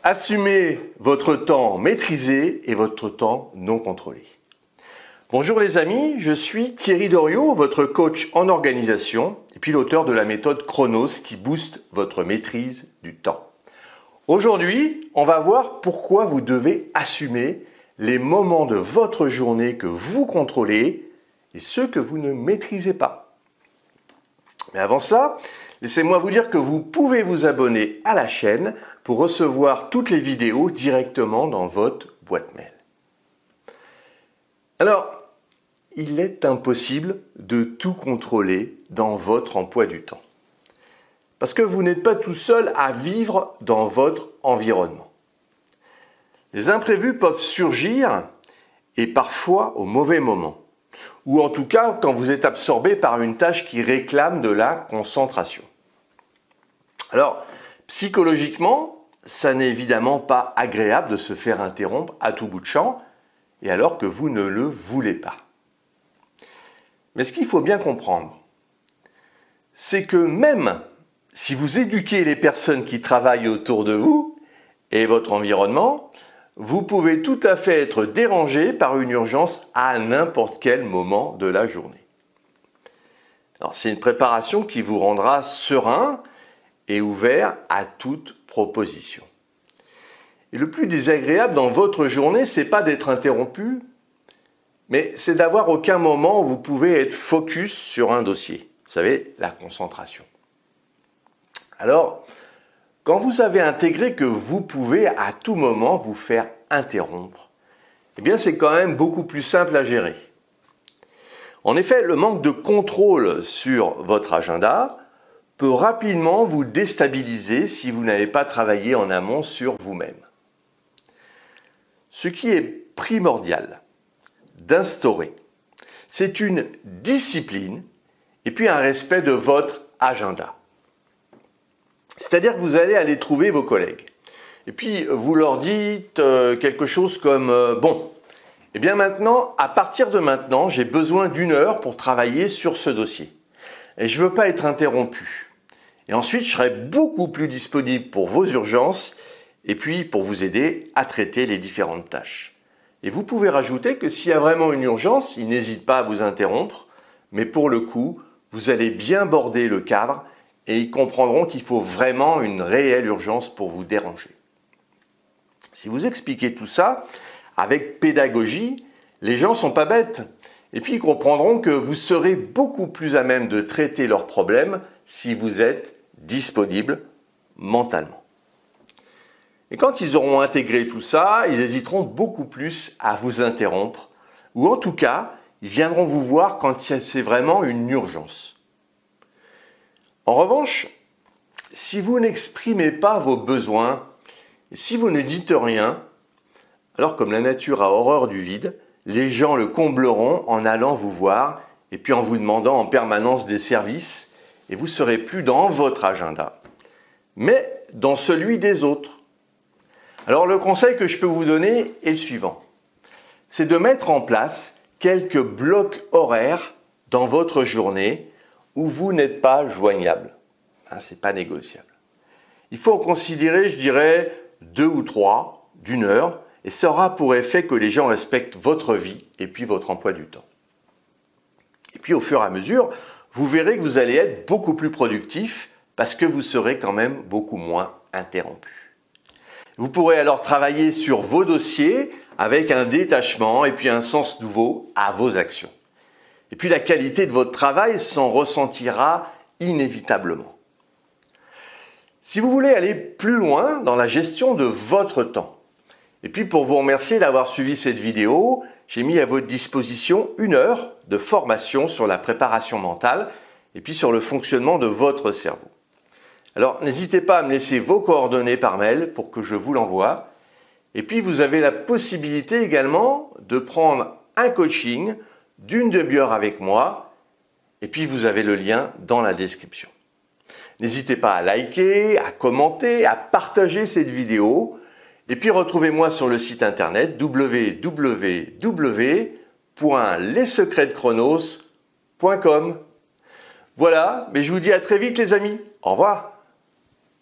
Assumez votre temps maîtrisé et votre temps non contrôlé. Bonjour les amis, je suis Thierry Doriot, votre coach en organisation et puis l'auteur de la méthode Chronos qui booste votre maîtrise du temps. Aujourd'hui, on va voir pourquoi vous devez assumer les moments de votre journée que vous contrôlez et ceux que vous ne maîtrisez pas. Mais avant cela, laissez-moi vous dire que vous pouvez vous abonner à la chaîne pour recevoir toutes les vidéos directement dans votre boîte mail. Alors, il est impossible de tout contrôler dans votre emploi du temps. Parce que vous n'êtes pas tout seul à vivre dans votre environnement. Les imprévus peuvent surgir et parfois au mauvais moment. Ou en tout cas quand vous êtes absorbé par une tâche qui réclame de la concentration. Alors, psychologiquement, ça n'est évidemment pas agréable de se faire interrompre à tout bout de champ, et alors que vous ne le voulez pas. Mais ce qu'il faut bien comprendre, c'est que même si vous éduquez les personnes qui travaillent autour de vous et votre environnement, vous pouvez tout à fait être dérangé par une urgence à n'importe quel moment de la journée. Alors, c'est une préparation qui vous rendra serein et ouvert à toute proposition. Et le plus désagréable dans votre journée, c'est pas d'être interrompu, mais c'est d'avoir aucun moment où vous pouvez être focus sur un dossier. Vous savez, la concentration. Alors, quand vous avez intégré que vous pouvez à tout moment vous faire interrompre, eh bien c'est quand même beaucoup plus simple à gérer. En effet, le manque de contrôle sur votre agenda peut rapidement vous déstabiliser si vous n'avez pas travaillé en amont sur vous-même. Ce qui est primordial d'instaurer, c'est une discipline et puis un respect de votre agenda. C'est-à-dire que vous allez aller trouver vos collègues et puis vous leur dites quelque chose comme bon, eh bien maintenant, à partir de maintenant, j'ai besoin d'1 heure pour travailler sur ce dossier et je ne veux pas être interrompu. Et ensuite, je serai beaucoup plus disponible pour vos urgences et puis pour vous aider à traiter les différentes tâches. Et vous pouvez rajouter que s'il y a vraiment une urgence, ils n'hésitent pas à vous interrompre, mais pour le coup, vous allez bien border le cadre et ils comprendront qu'il faut vraiment une réelle urgence pour vous déranger. Si vous expliquez tout ça avec pédagogie, les gens ne sont pas bêtes. Et puis ils comprendront que vous serez beaucoup plus à même de traiter leurs problèmes si vous êtes disponible mentalement. Et quand ils auront intégré tout ça, ils hésiteront beaucoup plus à vous interrompre, ou en tout cas, ils viendront vous voir quand c'est vraiment une urgence. En revanche, si vous n'exprimez pas vos besoins, si vous ne dites rien, alors comme la nature a horreur du vide, les gens le combleront en allant vous voir et puis en vous demandant en permanence des services, et vous ne serez plus dans votre agenda, mais dans celui des autres. Alors le conseil que je peux vous donner est le suivant. C'est de mettre en place quelques blocs horaires dans votre journée où vous n'êtes pas joignable. Ce n'est pas négociable. Il faut en considérer, je dirais, 2 ou 3 d'1 heure, et ça aura pour effet que les gens respectent votre vie et puis votre emploi du temps. Et puis au fur et à mesure, vous verrez que vous allez être beaucoup plus productif parce que vous serez quand même beaucoup moins interrompu. Vous pourrez alors travailler sur vos dossiers avec un détachement et puis un sens nouveau à vos actions. Et puis la qualité de votre travail s'en ressentira inévitablement. Si vous voulez aller plus loin dans la gestion de votre temps, et puis pour vous remercier d'avoir suivi cette vidéo, j'ai mis à votre disposition 1 heure de formation sur la préparation mentale et puis sur le fonctionnement de votre cerveau. Alors n'hésitez pas à me laisser vos coordonnées par mail pour que je vous l'envoie. Et puis vous avez la possibilité également de prendre un coaching d'1 demi-heure avec moi et puis vous avez le lien dans la description. N'hésitez pas à liker, à commenter, à partager cette vidéo. Et puis retrouvez-moi sur le site internet www.lessecretsdechronos.com. Voilà, mais je vous dis à très vite les amis. Au revoir.